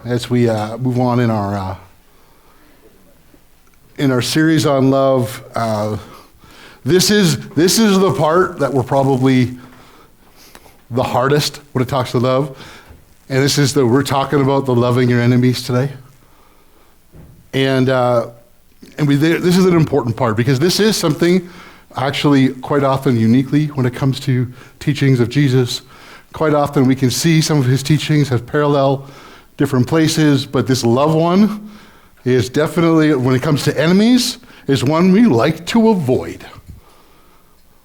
as we move on in our series on love. This is the part that we're probably the hardest when it talks to love, and we're talking about the loving your enemies today, and this is an important part because this is something actually quite often uniquely when it comes to teachings of Jesus. Quite often we can see some of his teachings have parallel different places, but this love one is definitely, when it comes to enemies, is one we like to avoid.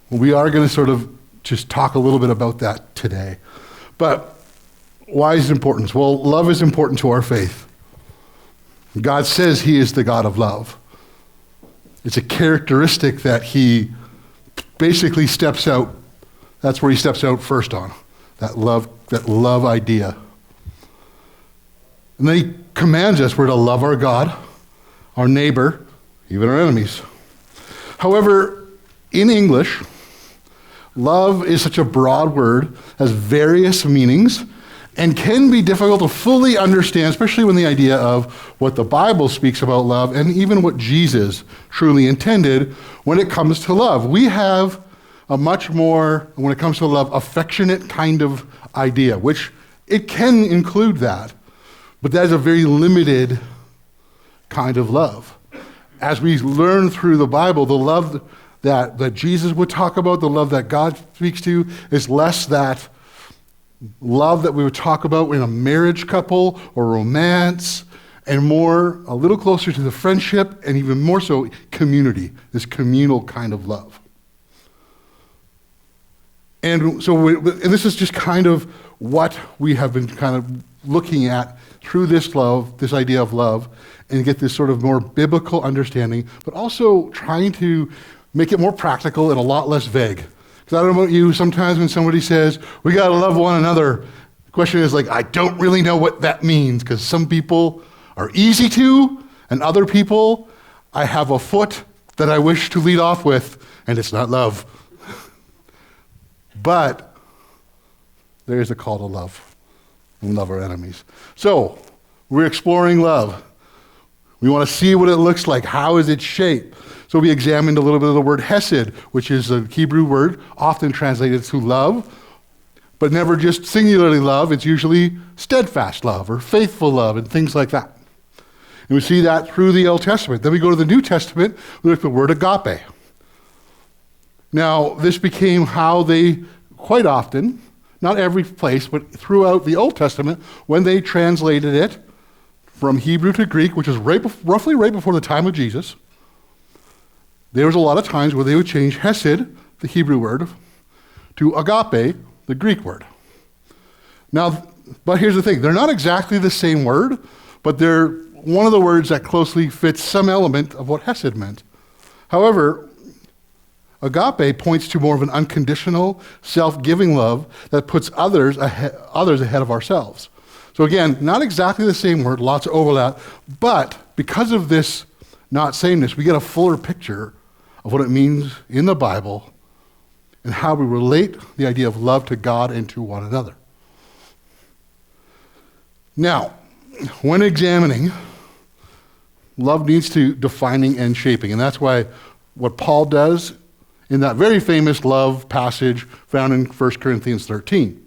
We are going to sort of just talk a little bit about that today. But why is it important? Well, love is important to our faith. God says he is the God of love. It's a characteristic that he basically steps out. That's where he steps out first on, that love idea. And then he commands us we're to love our God, our neighbor, even our enemies. However, in English, love is such a broad word, has various meanings, and can be difficult to fully understand, especially when the idea of what the Bible speaks about love and even what Jesus truly intended when it comes to love. We have a much more, when it comes to love, affectionate kind of idea, which it can include that, but that is a very limited kind of love. As we learn through the Bible, the love that Jesus would talk about, the love that God speaks to, is less that love that we would talk about in a marriage couple or romance, and more, a little closer to the friendship, and even more so, community, this communal kind of love. And so, and this is just kind of what we have been kind of looking at through this love, this idea of love, and get this sort of more biblical understanding, but also trying to make it more practical and a lot less vague. Because I don't know about you, sometimes when somebody says, we got to love one another, the question is like, I don't really know what that means, because some people are easy to, and other people, I have a foot that I wish to lead off with, and it's not love. But there is a call to love, and love our enemies. So, we're exploring love. We want to see what it looks like. How is it shaped? So we examined a little bit of the word hesed, which is a Hebrew word often translated to love, but never just singularly love. It's usually steadfast love or faithful love and things like that. And we see that through the Old Testament. Then we go to the New Testament, we look at the word agape. Now, this became how they, quite often, not every place, but throughout the Old Testament, when they translated it from Hebrew to Greek, which is roughly right before the time of Jesus, there was a lot of times where they would change hesed, the Hebrew word, to agape, the Greek word. Now, but here's the thing. They're not exactly the same word, but they're one of the words that closely fits some element of what hesed meant. However, agape points to more of an unconditional, self-giving love that puts others ahead of ourselves. So again, not exactly the same word, lots of overlap, but because of this not sameness, we get a fuller picture of what it means in the Bible and how we relate the idea of love to God and to one another. Now, when examining, love needs to defining and shaping, and that's why what Paul does in that very famous love passage found in 1 Corinthians 13.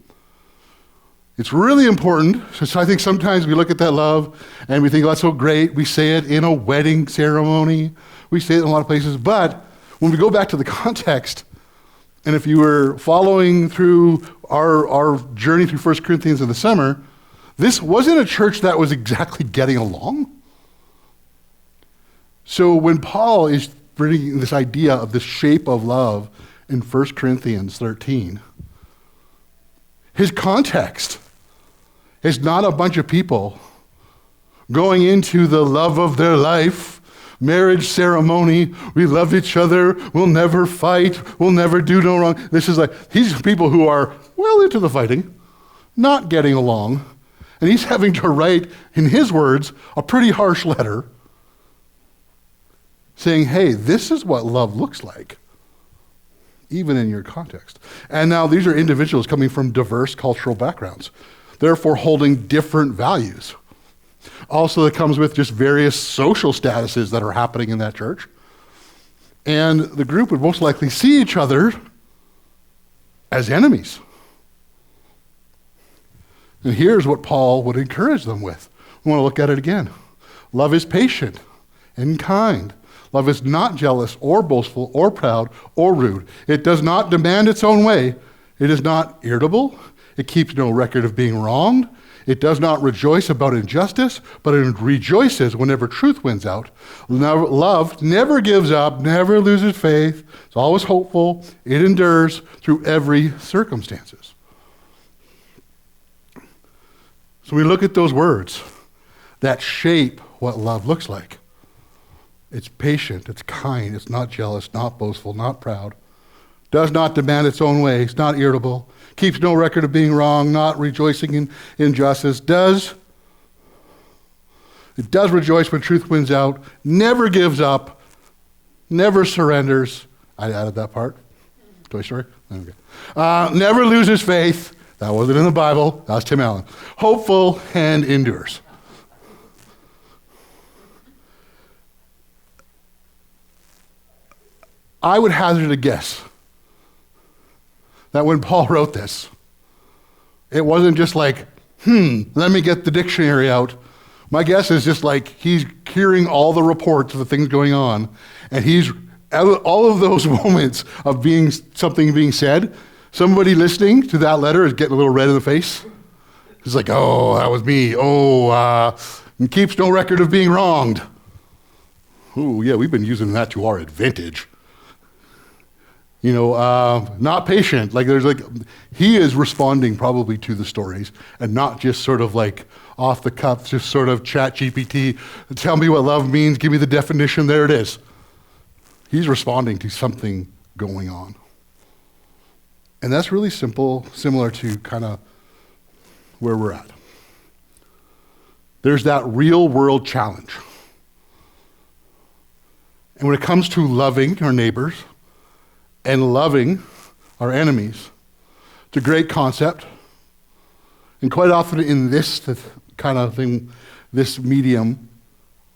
It's really important. So I think sometimes we look at that love and we think, oh, that's so great. We say it in a wedding ceremony. We say it in a lot of places. But when we go back to the context, and if you were following through our journey through 1 Corinthians in the summer, this wasn't a church that was exactly getting along. So when Paul is bringing this idea of this shape of love in 1 Corinthians 13, his context is not a bunch of people going into the love of their life, marriage ceremony, we love each other, we'll never fight, we'll never do no wrong. This is like, these people who are well into the fighting, not getting along, and he's having to write, in his words, a pretty harsh letter saying, hey, this is what love looks like, even in your context. And now these are individuals coming from diverse cultural backgrounds, therefore holding different values. Also, it comes with just various social statuses that are happening in that church. And the group would most likely see each other as enemies. And here's what Paul would encourage them with. We want to look at it again. Love is patient and kind. Love is not jealous or boastful or proud or rude. It does not demand its own way. It is not irritable. It keeps no record of being wronged. It does not rejoice about injustice, but it rejoices whenever truth wins out. Love never gives up, never loses faith. It's always hopeful. It endures through every circumstances. So we look at those words that shape what love looks like. It's patient, it's kind, it's not jealous, not boastful, not proud. Does not demand its own way, it's not irritable. Keeps no record of being wrong, not rejoicing in injustice. It does rejoice when truth wins out, never gives up, never surrenders. I added that part. Toy Story? Okay. Never loses faith. That wasn't in the Bible. That was Tim Allen. Hopeful and endures. I would hazard a guess that when Paul wrote this, it wasn't just like, let me get the dictionary out. My guess is just like he's hearing all the reports of the things going on, and he's, all of those moments of something being said, somebody listening to that letter is getting a little red in the face. It's like, oh, that was me. And keeps no record of being wronged. Oh, yeah, we've been using that to our advantage. Not patient. He is responding probably to the stories and not just sort of like off the cuff, just sort of chat GPT, tell me what love means, give me the definition, there it is. He's responding to something going on. And that's really similar to kind of where we're at. There's that real world challenge. And when it comes to loving our neighbors, and loving our enemies. It's a great concept. And quite often in this kind of thing, this medium,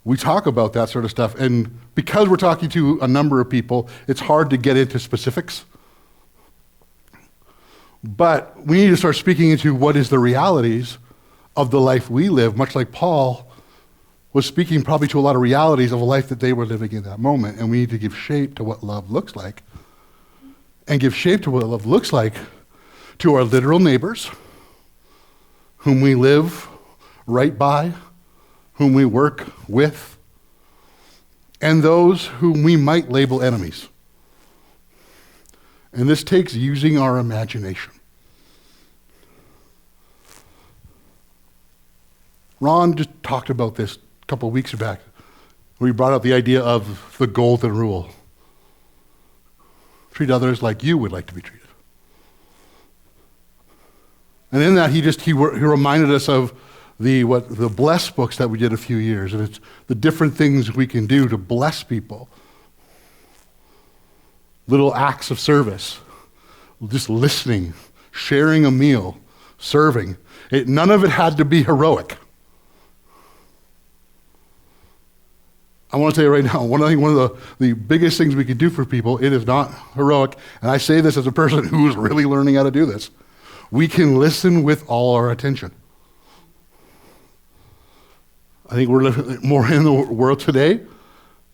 we talk about that sort of stuff. And because we're talking to a number of people, it's hard to get into specifics. But we need to start speaking into what is the realities of the life we live, much like Paul was speaking probably to a lot of realities of a life that they were living in that moment. And we need to give shape to what love looks like. And give shape to what love looks like to our literal neighbors, whom we live right by, whom we work with, and those whom we might label enemies. And this takes using our imagination. Ron just talked about this a couple of weeks back. We brought up the idea of the golden rule. Treat others like you would like to be treated. And in that, he reminded us of the bless books that we did a few years, and it's the different things we can do to bless people. Little acts of service, just listening, sharing a meal, serving. None of it had to be heroic. I want to tell you right now, one of the biggest things we can do for people, it is not heroic, and I say this as a person who's really learning how to do this. We can listen with all our attention. I think we're living more in the world today.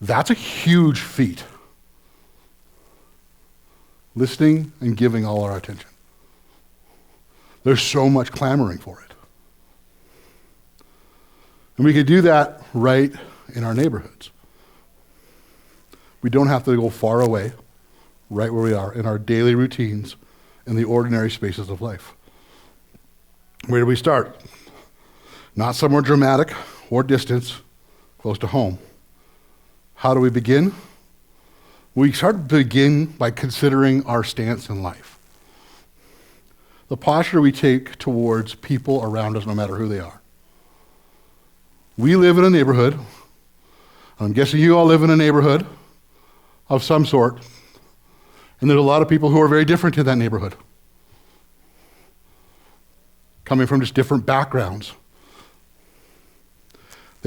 That's a huge feat. Listening and giving all our attention. There's so much clamoring for it. And we can do that right in our neighborhoods. We don't have to go far away, right where we are, in our daily routines, in the ordinary spaces of life. Where do we start? Not somewhere dramatic or distant, close to home. How do we begin? We begin by considering our stance in life. The posture we take towards people around us, no matter who they are. We live in a neighborhood. I'm guessing you all live in a neighborhood of some sort. And there's a lot of people who are very different in that neighborhood. Coming from just different backgrounds.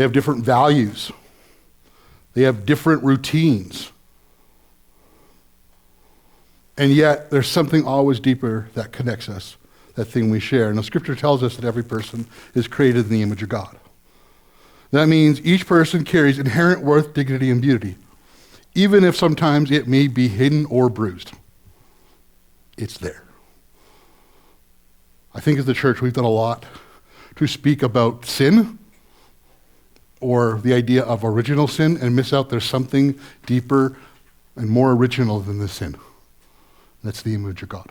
They have different values. They have different routines. And yet, there's something always deeper that connects us, that thing we share. And the scripture tells us that every person is created in the image of God. That means each person carries inherent worth, dignity, and beauty, even if sometimes it may be hidden or bruised. It's there. I think as the church, we've done a lot to speak about sin or the idea of original sin and miss out there's something deeper and more original than the sin. That's the image of God.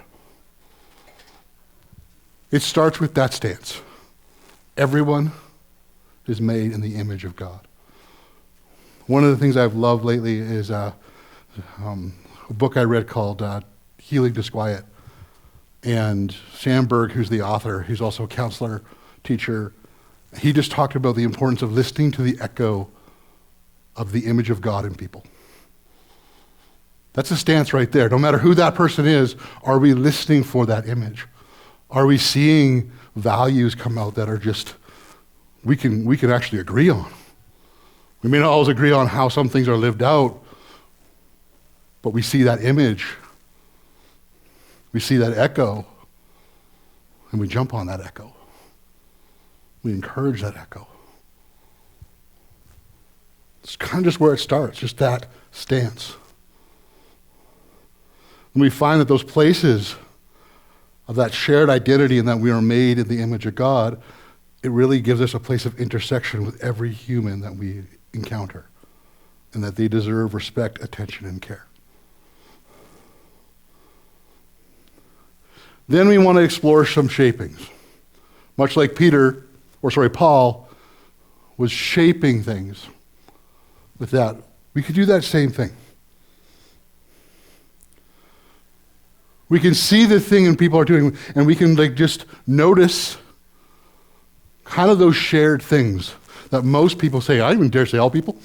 It starts with that stance. Everyone is made in the image of God. One of the things I've loved lately is a book I read called Healing Disquiet. And Sam Berg, who's the author, he's also a counselor, teacher, he just talked about the importance of listening to the echo of the image of God in people. That's a stance right there. No matter who that person is, are we listening for that image? Are we seeing values come out that are just, we can actually agree on? We may not always agree on how some things are lived out, but we see that image, we see that echo, and we jump on that echo. We encourage that echo. It's kind of just where it starts, just that stance. And we find that those places of that shared identity and that we are made in the image of God, it really gives us a place of intersection with every human that we encounter, and that they deserve respect, attention, and care. Then we want to explore some shapings. Much like Paul was shaping things with that. We could do that same thing. We can see the thing and people are doing, and we can just notice kind of those shared things that most people say. I don't even dare say all people.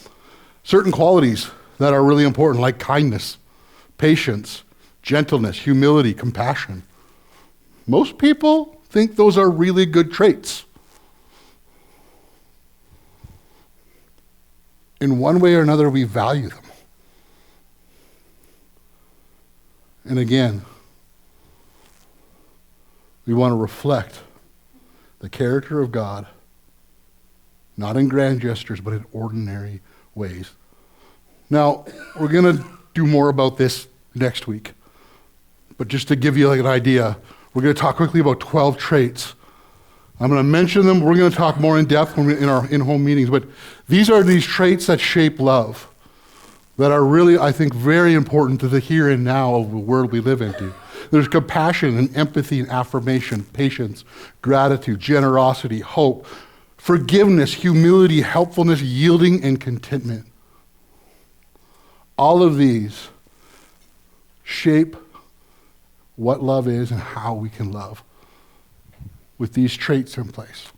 Certain qualities that are really important, like kindness, patience, gentleness, humility, compassion. Most people think those are really good traits. In one way or another, we value them. And again, we want to reflect the character of God, not in grand gestures, but in ordinary ways. Now, we're going to do more about this next week. But just to give you an idea, we're going to talk quickly about 12 traits. I'm going to mention them. We're going to talk more in depth in our in-home meetings. But these are these traits that shape love, that are really, I think, very important to the here and now of the world we live into. There's compassion and empathy and affirmation, patience, gratitude, generosity, hope, forgiveness, humility, helpfulness, yielding, and contentment. All of these shape what love is and how we can love with these traits in place.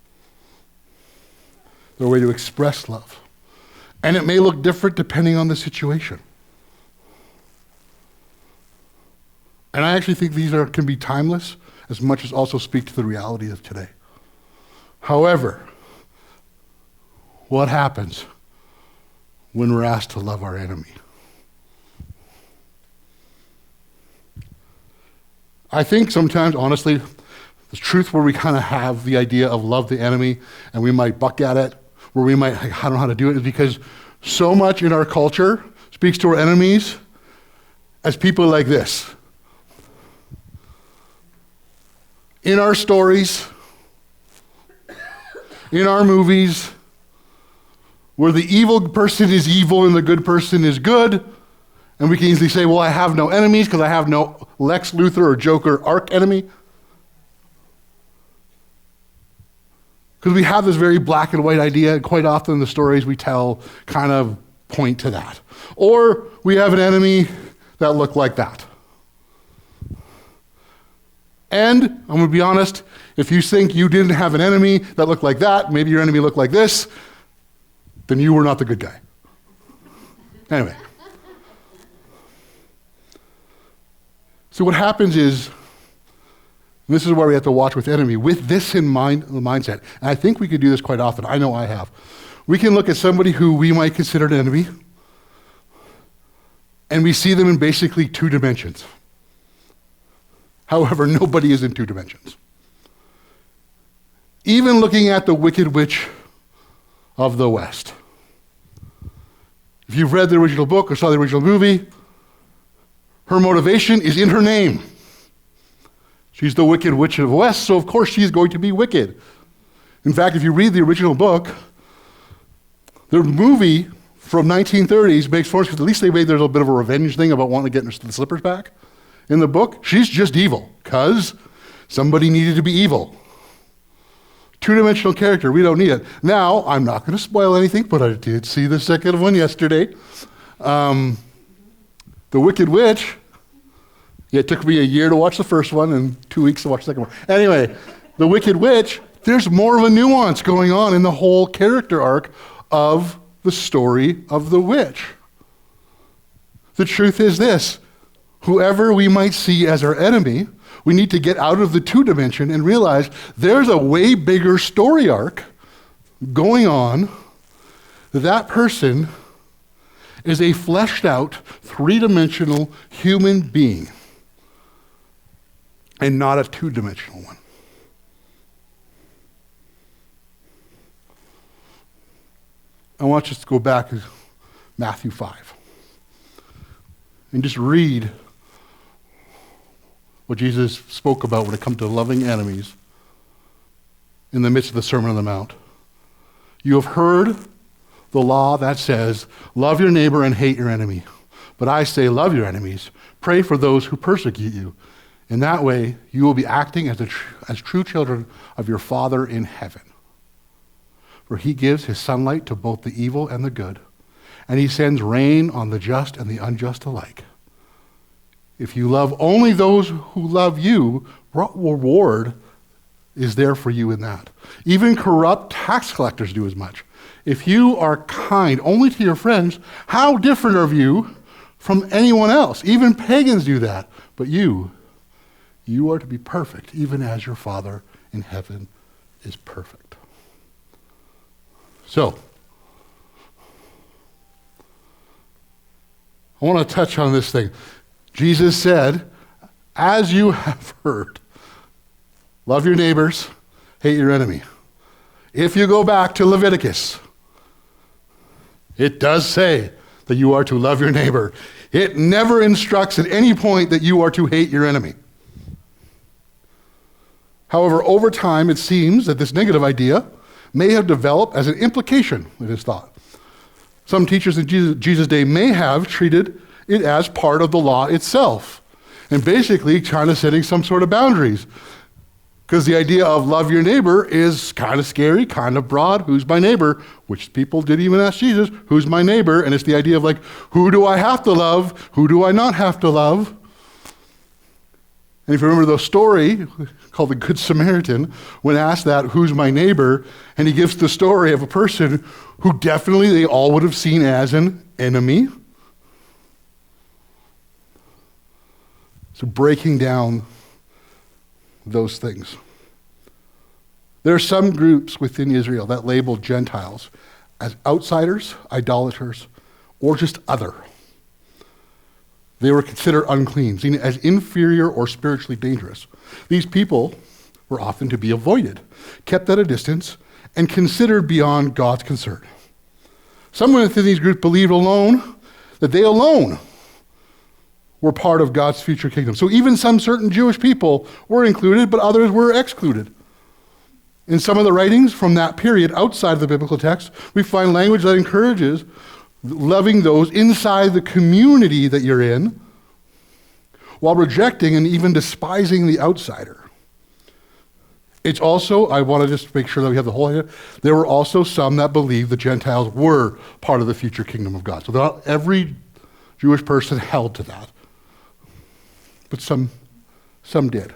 They're a way to express love. And it may look different depending on the situation. And I actually think these can be timeless as much as also speak to the reality of today. However, what happens when we're asked to love our enemy? I think sometimes, honestly, the truth where we kind of have the idea of love the enemy and we might buck at it, where we might, I don't know how to do it, is because so much in our culture speaks to our enemies as people like this. In our stories, in our movies, where the evil person is evil and the good person is good, and we can easily say, well, I have no enemies because I have no Lex Luthor or Joker arch enemy. Because we have this very black and white idea, and quite often the stories we tell kind of point to that. Or we have an enemy that look like that. And I'm going to be honest, if you think you didn't have an enemy that looked like that, maybe your enemy looked like this, then you were not the good guy. Anyway. So what happens is, this is where we have to watch with enemy, with this in mind, the mindset. And I think we could do this quite often. I know I have. We can look at somebody who we might consider an enemy, and we see them in basically two dimensions. However, nobody is in two dimensions. Even looking at the Wicked Witch of the West. If you've read the original book or saw the original movie, her motivation is in her name. She's the Wicked Witch of the West, so of course she's going to be wicked. In fact, if you read the original book, the movie from 1930s makes more sense because at least they made there's a bit of a revenge thing about wanting to get the slippers back. In the book, she's just evil because somebody needed to be evil. Two-dimensional character, we don't need it. Now, I'm not going to spoil anything, but I did see the second one yesterday. The Wicked Witch, it took me a year to watch the first one and 2 weeks to watch the second one. Anyway, the Wicked Witch, there's more of a nuance going on in the whole character arc of the story of the witch. The truth is this, whoever we might see as our enemy, we need to get out of the two dimension and realize there's a way bigger story arc going on. That person is a fleshed out, three-dimensional human being and not a two-dimensional one. I want us to go back to Matthew 5 and just read what Jesus spoke about when it comes to loving enemies in the midst of the Sermon on the Mount. You have heard the law that says, love your neighbor and hate your enemy. But I say, love your enemies. Pray for those who persecute you. In that way, you will be acting as true children of your Father in heaven. For he gives his sunlight to both the evil and the good, and he sends rain on the just and the unjust alike. If you love only those who love you, what reward is there for you in that? Even corrupt tax collectors do as much. If you are kind only to your friends, how different are you from anyone else? Even pagans do that. But you are to be perfect, even as your Father in heaven is perfect. So, I want to touch on this thing. Jesus said, as you have heard, love your neighbors, hate your enemy. If you go back to Leviticus, it does say that you are to love your neighbor. It never instructs at any point that you are to hate your enemy. However, over time, it seems that this negative idea may have developed as an implication of his thought. Some teachers in Jesus' day may have treated it as part of the law itself, and basically kind of setting some sort of boundaries. Because the idea of love your neighbor is kind of scary, kind of broad. Who's my neighbor? Which people did even ask Jesus, who's my neighbor? And it's the idea of like, who do I have to love? Who do I not have to love? And if you remember the story called the Good Samaritan, when asked that, who's my neighbor? And he gives the story of a person who definitely they all would have seen as an enemy. So breaking down those things. There are some groups within Israel that label Gentiles as outsiders, idolaters, or just other. They were considered unclean, seen as inferior or spiritually dangerous. These people were often to be avoided, kept at a distance, and considered beyond God's concern. Some within these groups believed that they alone were part of God's future kingdom. So even some certain Jewish people were included, but others were excluded. In some of the writings from that period outside of the biblical text, we find language that encourages loving those inside the community that you're in, while rejecting and even despising the outsider. It's also, I want to just make sure that we have the whole idea, there were also some that believed the Gentiles were part of the future kingdom of God. So not every Jewish person held to that, but some did.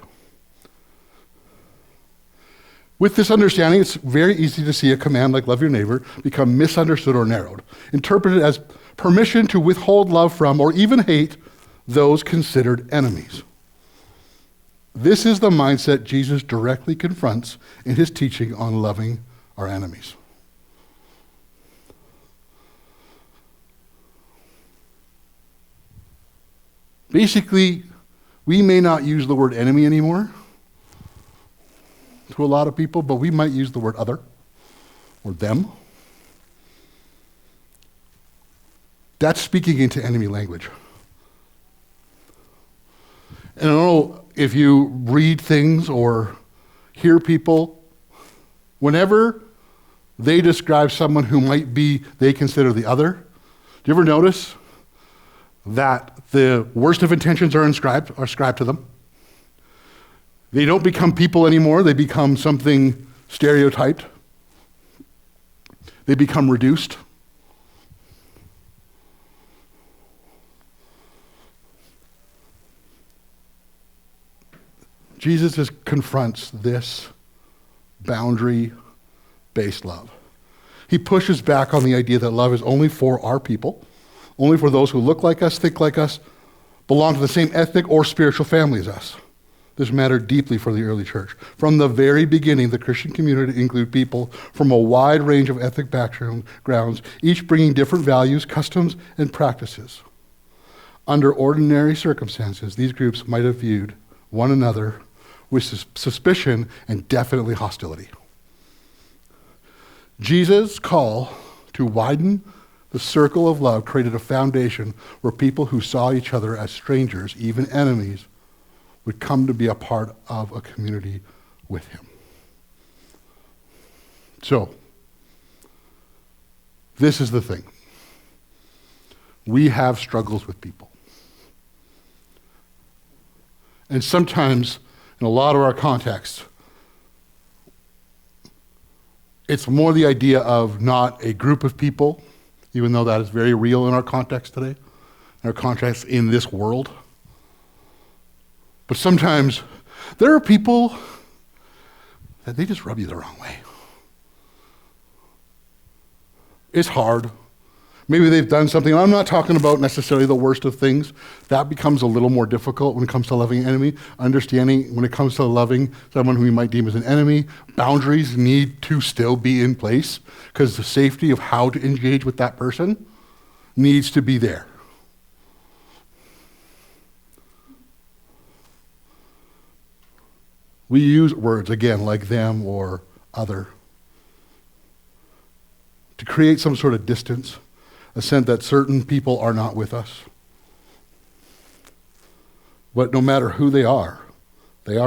With this understanding, it's very easy to see a command like love your neighbor become misunderstood or narrowed, interpreted as permission to withhold love from or even hate those considered enemies. This is the mindset Jesus directly confronts in his teaching on loving our enemies. Basically, we may not use the word enemy anymore to a lot of people, but we might use the word other or them. That's speaking into enemy language. And I don't know if you read things or hear people, whenever they describe someone who might be, they consider the other, do you ever notice that the worst of intentions are ascribed to them? They don't become people anymore, they become something stereotyped. They become reduced. Jesus confronts this boundary-based love. He pushes back on the idea that love is only for our people, only for those who look like us, think like us, belong to the same ethnic or spiritual family as us. This mattered deeply for the early church. From the very beginning, the Christian community included people from a wide range of ethnic backgrounds, each bringing different values, customs, and practices. Under ordinary circumstances, these groups might have viewed one another with suspicion and definitely hostility. Jesus' call to widen the circle of love created a foundation where people who saw each other as strangers, even enemies, would come to be a part of a community with him. So, this is the thing. We have struggles with people. And sometimes, in a lot of our contexts, it's more the idea of not a group of people, even though that is very real in our context today, in our context in this world. But sometimes there are people that they just rub you the wrong way. It's hard. Maybe they've done something. I'm not talking about necessarily the worst of things. That becomes a little more difficult when it comes to loving an enemy. Understanding when it comes to loving someone who we might deem as an enemy, boundaries need to still be in place because the safety of how to engage with that person needs to be there. We use words, again, like them or other, to create some sort of distance, a sense that certain people are not with us. But no matter who they are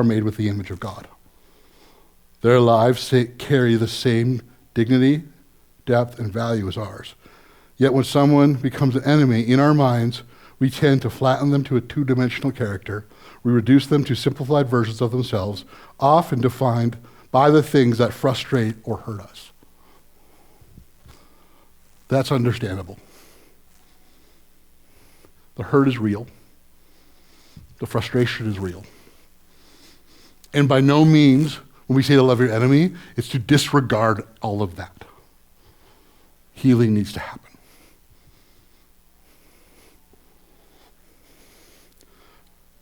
made with the image of God. Their lives carry the same dignity, depth, and value as ours. Yet when someone becomes an enemy in our minds, we tend to flatten them to a two-dimensional character. We reduce them to simplified versions of themselves, often defined by the things that frustrate or hurt us. That's understandable. The hurt is real. The frustration is real. And by no means, when we say to love your enemy, it's to disregard all of that. Healing needs to happen.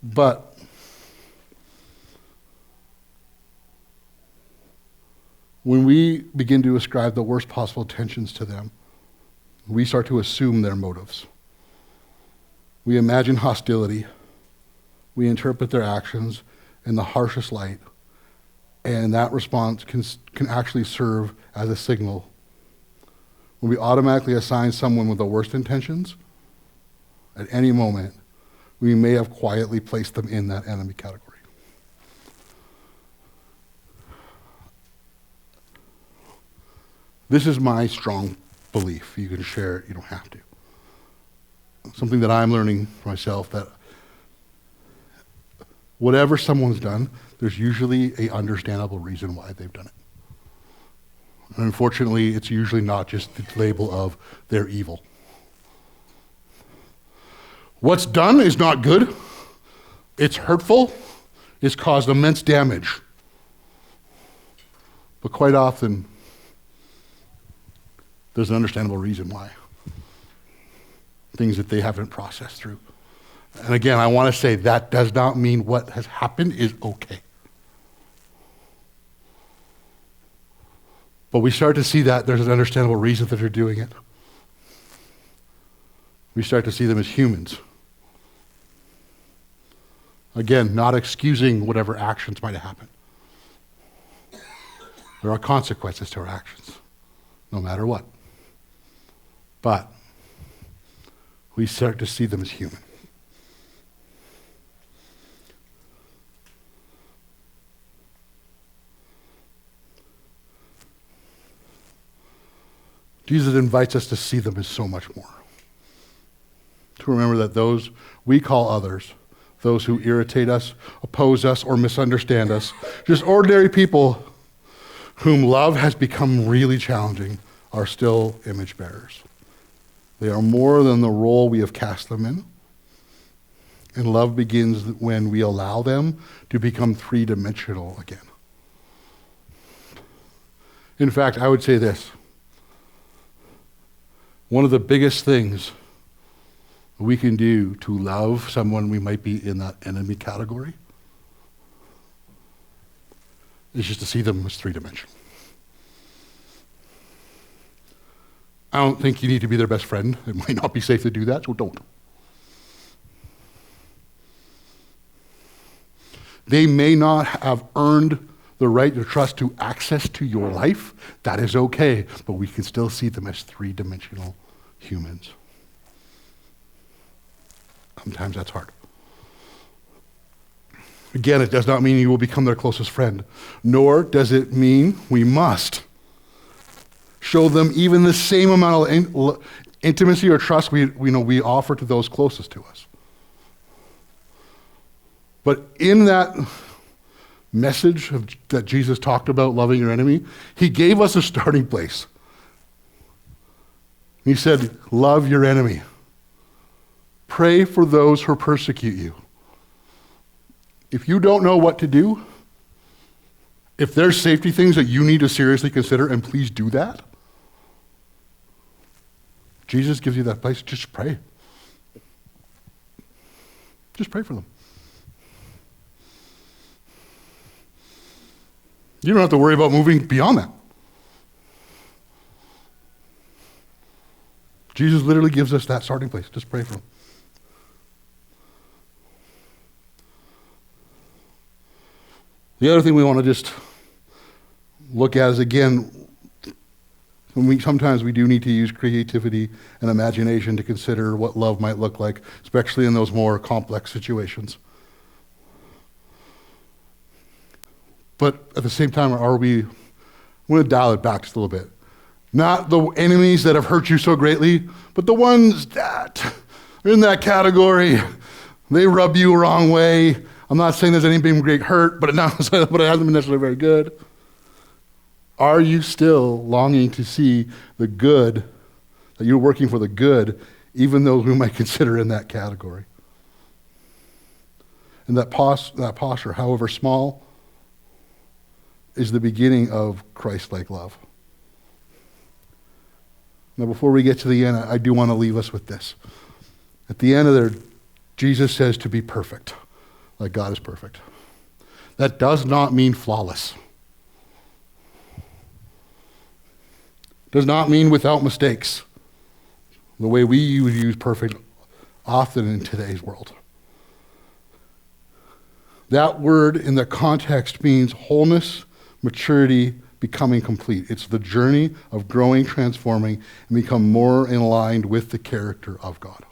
But when we begin to ascribe the worst possible intentions to them, we start to assume their motives. We imagine hostility. We interpret their actions in the harshest light, and that response can actually serve as a signal. When we automatically assign someone with the worst intentions, at any moment, we may have quietly placed them in that enemy category. This is my strong belief. You can share it, you don't have to. Something that I'm learning for myself, that whatever someone's done, there's usually an understandable reason why they've done it. And unfortunately, it's usually not just the label of they're evil. What's done is not good. It's hurtful. It's caused immense damage. But quite often, there's an understandable reason why. Things that they haven't processed through. And again, I want to say that does not mean what has happened is okay. But we start to see that there's an understandable reason that they're doing it. We start to see them as humans. Again, not excusing whatever actions might have happened. There are consequences to our actions, no matter what. But we start to see them as human. Jesus invites us to see them as so much more. To remember that those we call others, those who irritate us, oppose us, or misunderstand us, just ordinary people whom love has become really challenging, are still image bearers. They are more than the role we have cast them in. And love begins when we allow them to become three-dimensional again. In fact, I would say this. One of the biggest things we can do to love someone we might be in that enemy category is just to see them as three-dimensional. I don't think you need to be their best friend. It might not be safe to do that, so don't. They may not have earned the right to trust to access to your life. That is okay, but we can still see them as three-dimensional humans. Sometimes that's hard. Again, it does not mean you will become their closest friend, nor does it mean we must show them even the same amount of intimacy or trust we offer to those closest to us. But in that message that Jesus talked about loving your enemy, he gave us a starting place. He said, love your enemy. Pray for those who persecute you. If you don't know what to do, if there's safety things that you need to seriously consider, and please do that, Jesus gives you that place. Just pray. Just pray for them. You don't have to worry about moving beyond that. Jesus literally gives us that starting place. Just pray for them. The other thing we want to just look at is, again, sometimes we do need to use creativity and imagination to consider what love might look like, especially in those more complex situations. But at the same time, I'm going to dial it back just a little bit. Not the enemies that have hurt you so greatly, but the ones that are in that category. They rub you the wrong way. I'm not saying there's anything great hurt, but it hasn't been necessarily very good. Are you still longing to see the good, that you're working for the good, even though we might consider in that category? And that posture, however small, is the beginning of Christ-like love. Now, before we get to the end, I do want to leave us with this. At the end of there, Jesus says to be perfect, like God is perfect. That does not mean flawless. Does not mean without mistakes, the way we use perfect often in today's world. That word in the context means wholeness, maturity, becoming complete. It's the journey of growing, transforming, and become more in line with the character of God.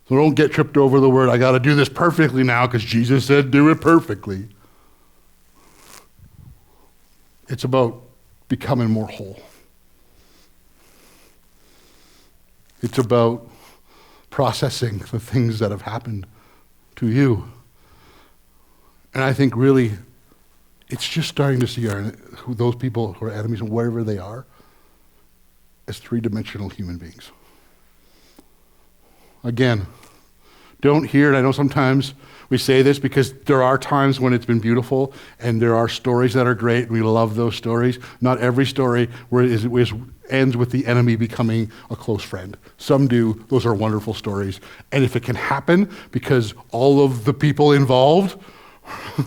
So don't get tripped over the word, I got to do this perfectly now because Jesus said do it perfectly. It's about becoming more whole. It's about processing the things that have happened to you. And I think really, it's just starting to see those people who are enemies, and wherever they are, as three-dimensional human beings. Again, don't hear it. I know sometimes we say this because there are times when it's been beautiful and there are stories that are great and we love those stories. Not every story ends with the enemy becoming a close friend. Some do. Those are wonderful stories. And if it can happen because all of the people involved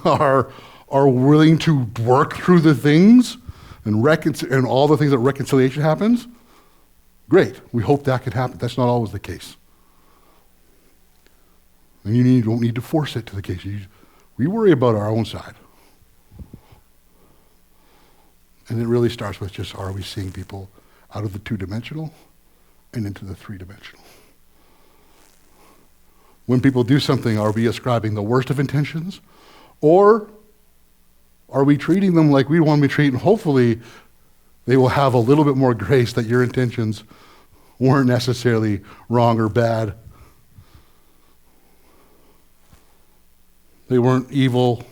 are willing to work through the things and all the things that reconciliation happens, great. We hope that can happen. That's not always the case. And you don't need to force it to the case. We worry about our own side. And it really starts with just, are we seeing people out of the two-dimensional and into the three-dimensional? When people do something, are we ascribing the worst of intentions? Or are we treating them like we want to be treated? And hopefully, they will have a little bit more grace that your intentions weren't necessarily wrong or bad. They weren't evil.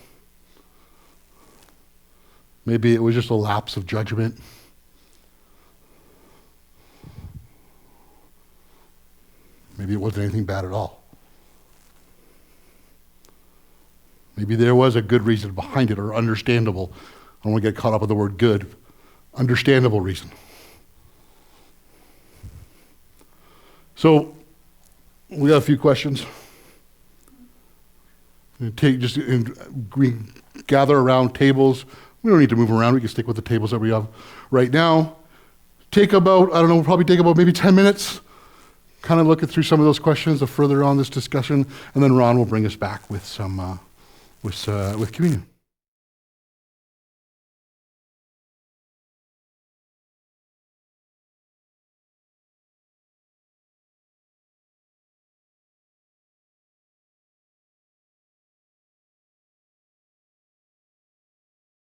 Maybe it was just a lapse of judgment. Maybe it wasn't anything bad at all. Maybe there was a good reason behind it, or understandable. I don't want to get caught up with the word good. Understandable reason. So, we got a few questions. We gather around tables. We don't need to move around. We can stick with the tables that we have right now. Probably take about maybe 10 minutes, kind of looking through some of those questions further on this discussion, and then Ron will bring us back with some with communion.